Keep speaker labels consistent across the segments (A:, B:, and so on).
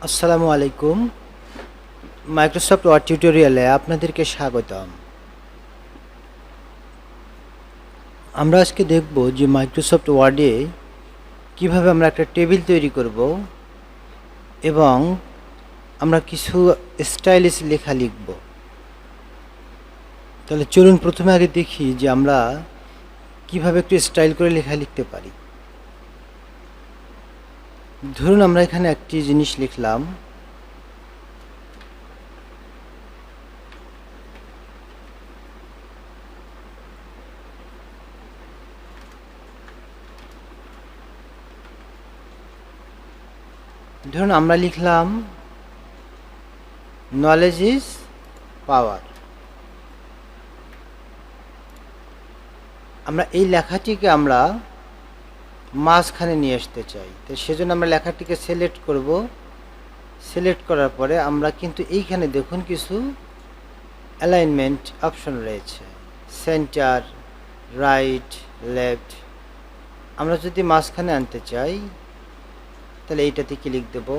A: আসসালামু আলাইকুম। Microsoft word টিউটোরিয়ালে আপনাদেরকে স্বাগতম। আমরা আজকে দেখব যে মাইক্রোসফট ওয়ার্ডে কিভাবে আমরা একটা টেবিল তৈরি করব এবং আমরা কিছু স্টাইলিশ লেখা লিখব। তাহলে চলুন প্রথমে আগে দেখি যে আমরা কিভাবে একটু স্টাইল করে লেখা লিখতে পারি। ধরুন আমরা এখানে একটি জিনিস লিখলাম, ধরুন আমরা লিখলাম নলেজ ইজ পাওয়ার। আমরা এই লেখাটিকে আমরা মাঝখানে নিয়ে আসতে চাই, তো সেজন্য আমরা লেখাটিকে সিলেক্ট করব। সিলেক্ট করার পরে আমরা কিন্তু এইখানে দেখুন কিছু অ্যালাইনমেন্ট অপশন রয়েছে, সেন্টার, রাইট, লেফট। আমরা যদি মাঝখানে আনতে চাই তাহলে এইটাতে ক্লিক দেব,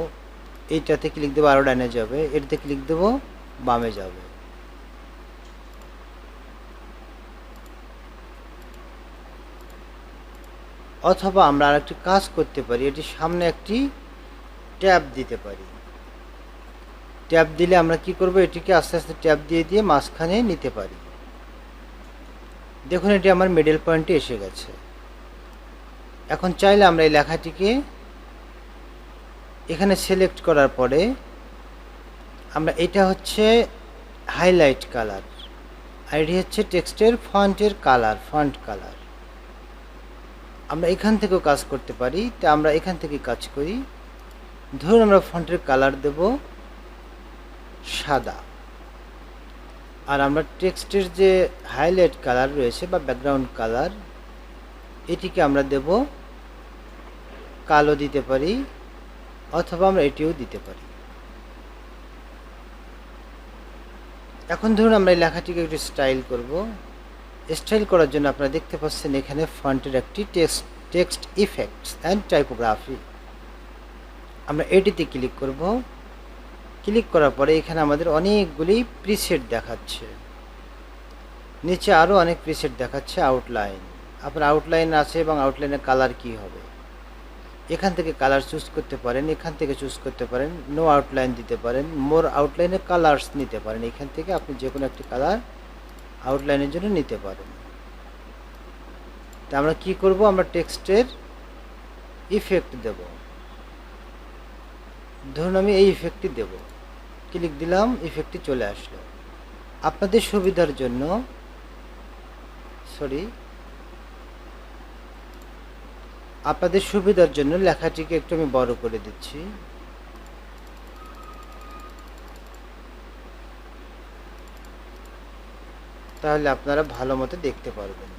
A: এইটাতে ক্লিক দেবো, আরও ডানে যাবে, এটাতে ক্লিক দেবো, বামে যাবে। অথবা আমরা আরেকটি কাজ করতে পারি, এটির সামনে একটি ট্যাব দিতে পারি। ট্যাব দিলে আমরা কি করব, এটিকে আস্তে আস্তে ট্যাব দিয়ে দিয়ে মাঝখানে নিতে পারি। দেখুন এটি আমার মিডল পয়েন্টে এসে গেছে। এখন চাইলে আমরা এই লেখাটিকে এখানে সিলেক্ট করার পরে আমরা এটা হচ্ছে হাইলাইট কালার, আর এটি হচ্ছে টেক্সটের ফন্টের কালার, ফন্ট কালার। আমরা এখান থেকেও কাজ করতে পারি, তা আমরা এখান থেকে কাজ করি। ধরুন আমরা ফন্টের কালার দেব সাদা, আর আমরা টেক্সটের যে হাইলাইট কালার রয়েছে বা ব্যাকগ্রাউন্ড কালার, এটিকে আমরা দেব কালো দিতে পারি, অথবা আমরা এটিও দিতে পারি। এখন ধরুন আমরা এই লেখাটিকে একটু স্টাইল করব। স্টাইল করার জন্য আপনারা দেখতে পাচ্ছেন এখানে ফন্টের একটি টেক্সট ইফেক্টস অ্যান্ড টাইপোগ্রাফি, আমরা এটিতে ক্লিক করব। ক্লিক করার পরে এখানে আমাদের অনেকগুলি প্রিসেট দেখাচ্ছে, নিচে আরও অনেক প্রিসেট দেখাচ্ছে। আউটলাইন, আপনার আউটলাইন আছে এবং আউটলাইনের কালার কি হবে, এখান থেকে কালার চুজ করতে পারেন, এখান থেকে চুজ করতে পারেন, নো আউটলাইন দিতে পারেন, মোর আউটলাইনের কালার্স নিতে পারেন। এখান থেকে আপনি যে কোনো একটি কালার আউটলাইনের জন্য নিতে পারেন। তা আমরা কি করব, আমরা টেক্সটের ইফেক্ট দেব। ধরুন আমি এই ইফেক্টটি দেব, ক্লিক দিলাম, ইফেক্টটি চলে আসলো। আপনাদের সুবিধার জন্য আপনাদের সুবিধার জন্য লেখাটিকে একটু আমি বড় করে দিচ্ছি। তাহলে আপনারা ভালো মতো দেখতে পারবেন।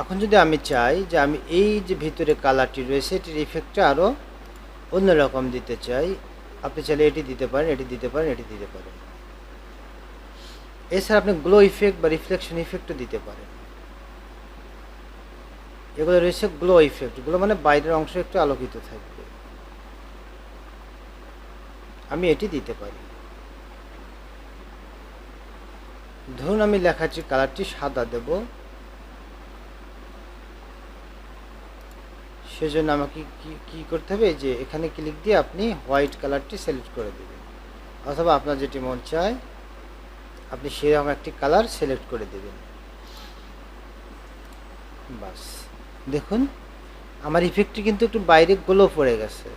A: এখন যদি আমি চাই যে আমি এই যে ভিতরে কালারটি রয়েছে এটির ইফেক্টটা আরও অন্যরকম দিতে চাই, আপনি চাইলে এটি দিতে পারেন, এটি দিতে পারেন, এটি দিতে পারেন। এছাড়া আপনি গ্লো ইফেক্ট বা রিফ্লেকশন ইফেক্টও দিতে পারেন। এগুলো রয়েছে গ্লো ইফেক্টগুলো, মানে বাইরের অংশ একটু আলোকিত থাকবে। আমি এটি দিতে পারি। ধরুন আমি লেখাটির কালারটি সাদা দেব, সেজন্য আমাকে কি করতে হবে, যে এখানে ক্লিক দিয়ে আপনি হোয়াইট কালারটি সিলেক্ট করে দেবেন, অথবা আপনার যেটি মন চায় আপনি সেরকম একটি কালার সিলেক্ট করে দেবেন। বাস, দেখুন আমার ইফেক্টটি কিন্তু একটু বাইরে গোলো পড়ে গেছে।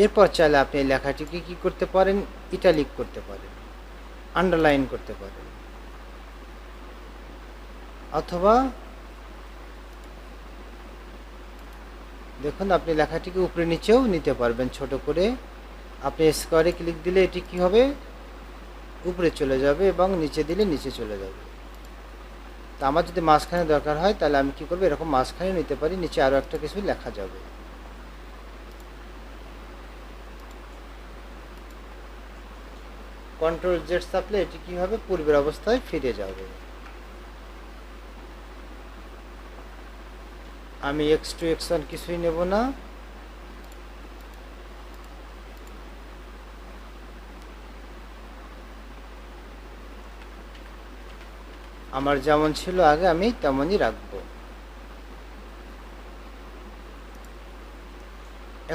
A: এরপর চাইলে আপনি এই লেখাটিকে কি করতে পারেন, ইটালিক করতে পারেন, আন্ডারলাইন করতে পারেন, অথবা দেখুন আপনি লেখাটিকে উপরে নিচেও নিতে পারবেন ছোট করে। আপনি স্কোয়ারে ক্লিক দিলে এটি কি হবে, উপরে চলে যাবে, এবং নিচে দিলে নিচে চলে যাবে। তো আমার যদি মাঝখানে দরকার হয় তাহলে আমি কি করবো, এরকম মাঝখানে নিতে পারি, নিচে আরও একটা কিছু লেখা যাবে। কন্ট্রোল জেড চাপলে এটি কি হবে, পূর্বের অবস্থায় ফিরে যাবে। আমি x2 x1 কিছুই নেব না, আমার যেমন ছিল আগে আমি তেমনই রাখবো।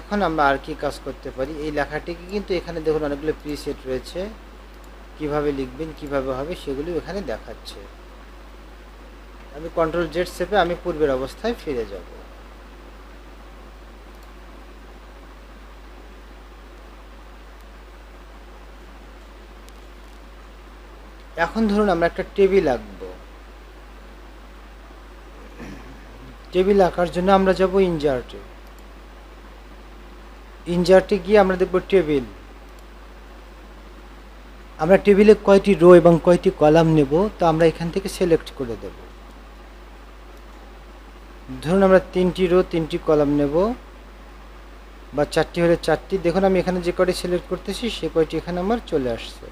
A: এখন আমরা আর কি কাজ করতে পারি, এই লেখাটিকে কিন্তু এখানে দেখুন অনেকগুলো প্রিসেট রয়েছে, কিভাবে লিখবেন কিভাবে হবে সেগুলো এখানে দেখাচ্ছে। আমি কন্ট্রোল জেড চেপে আমি পূর্বের অবস্থায় ফিরে যাব। এখন ধরুন আমরা একটা টেবিল আঁকবো। টেবিল আঁকার জন্য আমরা যাব ইনজার্টে। ইনজার্টে গিয়ে আমরা দেখব টেবিল। আমরা টেবিলে কয়টি রো এবং কয়টি কলাম নেব তা আমরা এখান থেকে সিলেক্ট করে দেব। ধরুন আমরা 3টি রো 3টি কলাম নেব, বা 4টি হলে 4টি। দেখুন আমি এখানে যে কয়টি সিলেক্ট করতেছি সে কয়টি এখানে আমার চলে আসছে।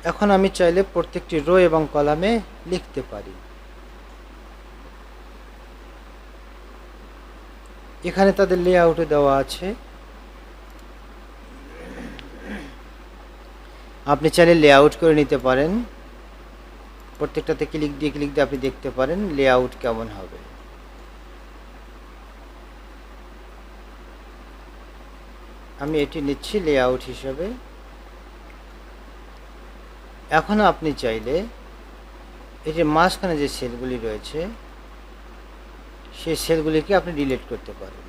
A: এখন আমি চাইলে প্রত্যেকটি রো এবং কলামে লিখতে পারি। এখানে তাদের লেআউটে দেওয়া আছে, আপনি চাইলে লেআউট করে নিতে পারেন। প্রত্যেকটাতে ক্লিক দিয়ে আপনি দেখতে পারেন লেআউট কেমন হবে। আমি এটি নিচ্ছি লেআউট হিসাবে। এখন আপনি চাইলে এই যে মাঝখানে যে সেলগুলি রয়েছে সেই সেলগুলিকে আপনি ডিলিট করতে পারেন,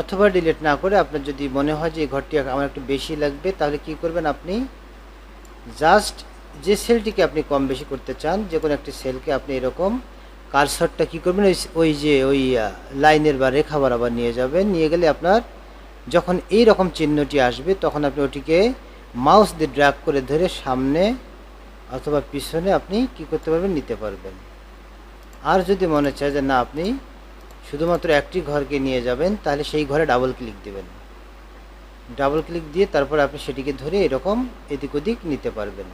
A: অথবা ডিলিট না করে আপনার যদি মনে হয় যে এই ঘরটি আমার একটু বেশি লাগবে তাহলে কি করবেন, আপনি জাস্ট যে সেলটিকে আপনি কম বেশি করতে চান যে কোনো একটি সেলকে আপনি এরকম কারসরটা কি করবেন, ওই যে ওই লাইনের বা রেখা বরাবর নিয়ে যাবেন। নিয়ে গেলে আপনার যখন এই রকম চিহ্নটি আসবে তখন আপনি ওটিকে মাউস দিয়ে ড্র্যাগ করে ধরে সামনে অথবা পিছনে আপনি কি করতে পারবেন, নিতে পারবেন। আর যদি মনে চায় যে না আপনি শুধুমাত্র একটি ঘরকে নিয়ে যাবেন তাহলে সেই ঘরে ডাবল ক্লিক দেবেন। ডাবল ক্লিক দিয়ে তারপর আপনি সেটিকে ধরে এরকম এদিক ওদিক নিতে পারবেন।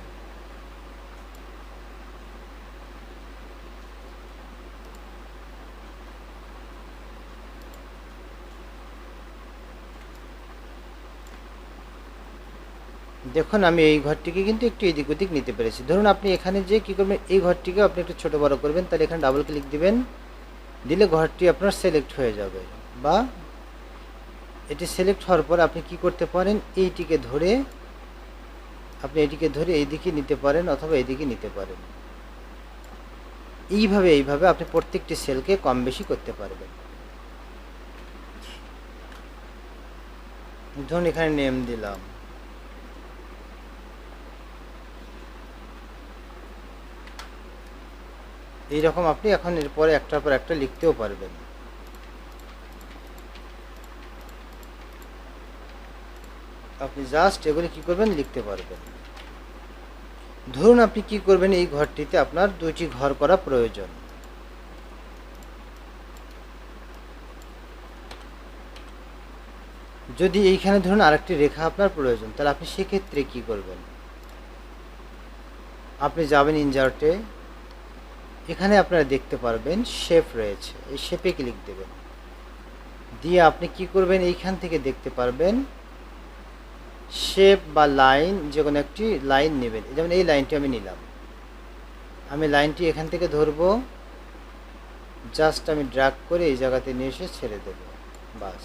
A: দেখুন আমি এই ঘরটিকে কিন্তু একটু এদিক ওদিক নিতে পেরেছি। ধরুন আপনি এখানে যে কী করবেন, এই ঘরটিকে আপনি একটু ছোটো বড়ো করবেন, তাহলে এখানে ডাবল ক্লিক দিবেন, দিলে ঘরটি আপনার সিলেক্ট হয়ে যাবে। বা এটি সিলেক্ট হওয়ার পর আপনি কি করতে পারেন, এইটিকে ধরে আপনি এটিকে ধরে এইদিকে নিতে পারেন অথবা এইদিকে নিতে পারেন। এইভাবে আপনি প্রত্যেকটি সেলকে কম বেশি করতে পারবেন। ধরুন এখানে নেম দিলাম, এইরকম আপনি এখন এরপরে একটার পর একটা লিখতেও পারবেন। আপনি জাস্ট এগুলি কি করবেন, লিখতে পারবেন। ধরুন আপনি কি করবেন, এই ঘরটিতে আপনার 2টি ঘর করা প্রয়োজন। যদি এইখানে ধরুন আরেকটি রেখা আপনার প্রয়োজন, তাহলে আপনি সেক্ষেত্রে কি করবেন, আপনি যাবেন ইনজার্টে, এখানে আপনারা দেখতে পারবেন শেপ রয়েছে, এই শেপে ক্লিক দেবেন। দিয়ে আপনি কি করবেন, এইখান থেকে দেখতে পারবেন শেপ বা লাইন, যে কোনো একটি লাইন নেবেন। যেমন এই লাইনটি আমি নিলাম, আমি লাইনটি এখান থেকে ধরবো, জাস্ট আমি ড্র্যাগ করে এই জায়গাতে নিয়ে এসে ছেড়ে দেব, বাস।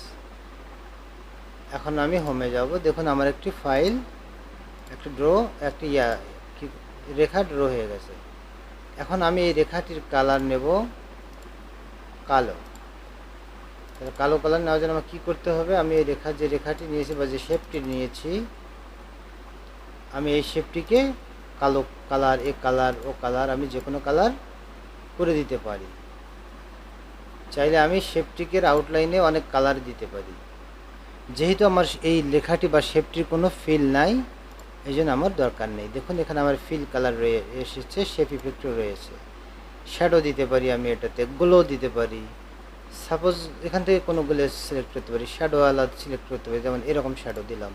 A: এখন আমি হোমে যাব, দেখুন আমার একটি ফাইল, একটি ড্র, একটি রেখা ড্র হয়ে গেছে। এখন আমি এই রেখাটির কালার নেব কালো। তাহলে কালো কালার নেওয়ার জন্য আমার কী করতে হবে, আমি এই যে রেখাটি নিয়েছি বা যে শেপটি নিয়েছি, আমি এই শেপটিকে কালো কালার, এ কালার, ও কালার, আমি যে কোনো কালার করে দিতে পারি। চাইলে আমি শেপটিকে আউটলাইনে অনেক কালার দিতে পারি। যেহেতু আমার এই লেখাটি বা শেপটির কোনো ফিল নাই, এই জন্য আমার দরকার নেই। দেখুন এখানে আমার ফিল কালার এসেছে, শেপ ইফেক্টও রয়েছে। শ্যাডো দিতে পারি আমি, এটাতে গ্লো দিতে পারি। সাপোজ এখান থেকে কোনো গ্লো সিলেক্ট করতে পারি, শ্যাডো আলাদা সিলেক্ট করতে পারি, যেমন এরকম শ্যাডো দিলাম।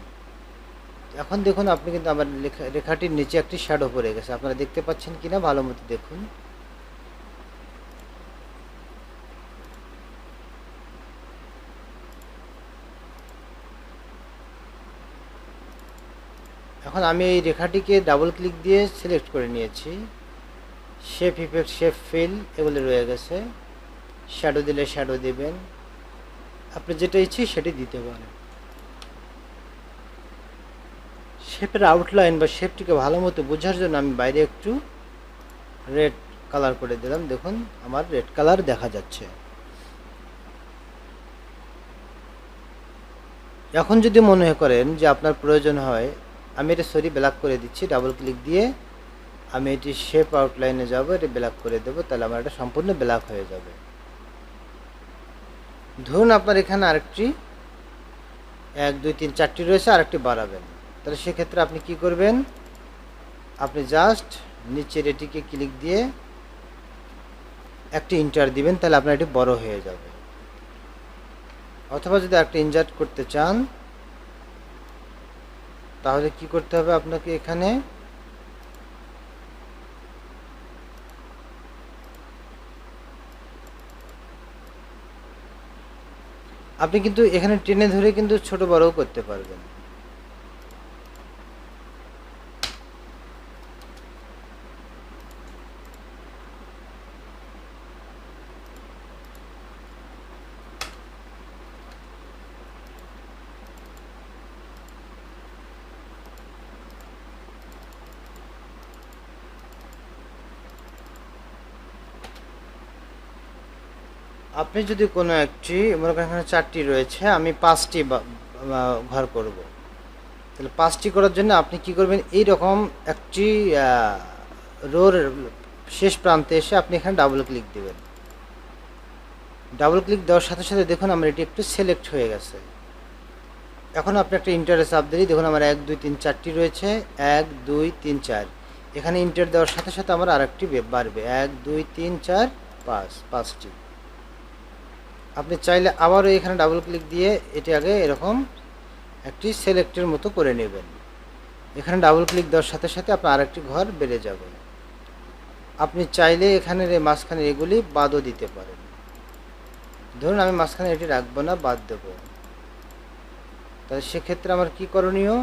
A: এখন দেখুন আপনি কিন্তু আমার রেখাটির নিচে একটি শ্যাডো পড়ে গেছে, আপনারা দেখতে পাচ্ছেন কিনা ভালো মতো দেখুন। এখন আমি এই রেখাটিকে ডাবল ক্লিক দিয়ে সিলেক্ট করে নিয়েছি। শেপ ইফেক্ট, শেপ ফিল এগুলো রয়ে গেছে। শ্যাডো দিলে শ্যাডো দেবেন, আপনি যেটা ইচ্ছে সেটি দিতে পারেন। শেপের আউটলাইন বা শেপটিকে ভালো মতো বোঝার জন্য আমি বাইরে একটু রেড কালার করে দিলাম। দেখুন আমার রেড কালার দেখা যাচ্ছে। এখন যদি মনে করেন যে আপনার প্রয়োজন হয়, আমি এটা ব্ল্যাক করে দিচ্ছি, ডাবল ক্লিক দিয়ে আমি এটি শেপ আউটলাইনে যাব, এটি ব্ল্যাক করে দেবো, তাহলে আমার এটা সম্পূর্ণ ব্ল্যাক হয়ে যাবে। ধরুন আপনার এখানে আরেকটি 1 2 3 4টি রয়েছে, আরেকটি বাড়াবেন, তাহলে সেক্ষেত্রে আপনি কি করবেন, আপনি জাস্ট নিচের এটিকে ক্লিক দিয়ে একটি ইন্টার দিবেন, তাহলে আপনার এটি বড় হয়ে যাবে। অথবা যদি একটা ইনজার্ট করতে চান তাহলে কি করতে হবে আপনাকে, এখানে আপনি কিন্তু এখানে টেনে ধরে কিন্তু ছোট বড়ও করতে পারবেন। আপনি যদি কোনো একটি, মনে করেন এখানে 4টি রয়েছে, আমি 5টি ঘর করব, তাহলে 5টি করার জন্য আপনি কি করবেন, এই রকম একটি রোর শেষ প্রান্তে এসে আপনি এখানে ডাবল ক্লিক দেবেন। ডাবল ক্লিক দেওয়ার সাথে সাথে দেখুন আমার এটি একটু সিলেক্ট হয়ে গেছে। এখন আপনি একটা ইন্টারে চাপ দিলেই দেখুন আমার 1 2 3 4টি রয়েছে, 1 2 3 4। এখানে ইন্টার দেওয়ার সাথে সাথে আমার আরেকটি বাড়বে, 1 2 3 4 5টি। আপনি চাইলে আবারও এখানে ডাবল ক্লিক দিয়ে এটি আগে এরকম একটি সিলেক্টের মতো করে নেবেন। এখানে ডাবল ক্লিক দেওয়ার সাথে সাথে আপনার আরেকটি ঘর বেড়ে যাবে। আপনি চাইলে এখানের এই মাঝখানে এগুলি বাদও দিতে পারেন। ধরুন আমি মাঝখানে এটি রাখবো না, বাদ দেব, তাহলে সেক্ষেত্রে আমার কি করণীয়,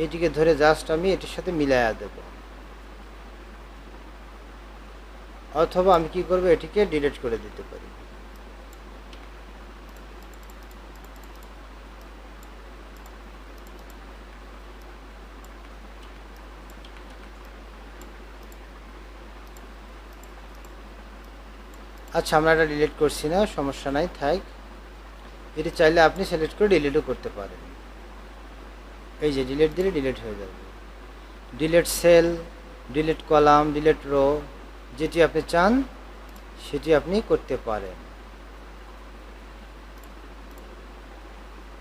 A: এটিকে ধরে জাস্ট আমি এটির সাথে মিলাইয়া দেব, অথবা আমি কি করব, এটিকে ডিলিট করে দিতে পারি। আচ্ছা আমরা এটা ডিলিট করছি না, সমস্যা নাই, থাক। এটি চাইলে আপনি সিলেক্ট করে ডিলিটও করতে পারেন। এই যে ডিলিট দিলে ডিলিট হয়ে যাবে। Delete cell, delete column, delete row, যেটি আপনি চান সেটি আপনি করতে পারেন।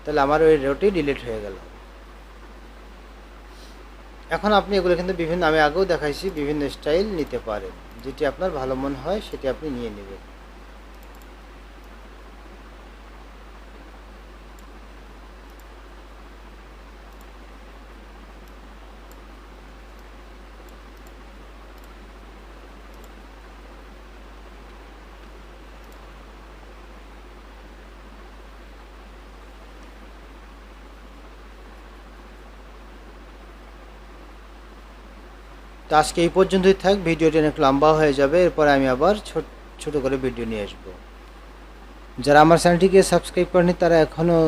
A: তাহলে আমার ওই রোটি ডিলিট হয়ে গেল। এখন আপনি এগুলো কিন্তু বিভিন্ন, আমি আগেও দেখাইছি, বিভিন্ন স্টাইল নিতে পারেন, যেটি আপনার ভালো মনে হয় সেটি আপনি নিয়ে নেবেন। তো আজকে এই পর্যন্তই থাক, ভিডিওটি অনেক লম্বা হয়ে যাবে, এরপরে আমি আবার ছোট করে ভিডিও নিয়ে আসব। যারা আমার চ্যানেলটিকে সাবস্ক্রাইব করেনি তারা এখনও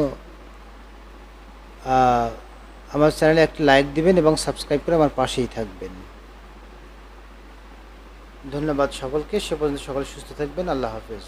A: আমার চ্যানেলে একটি লাইক দিবেন এবং সাবস্ক্রাইব করে আমার পাশেই থাকবেন। ধন্যবাদ সকলকে, সে পর্যন্ত সকলে সুস্থ থাকবেন। আল্লাহ হাফেজ।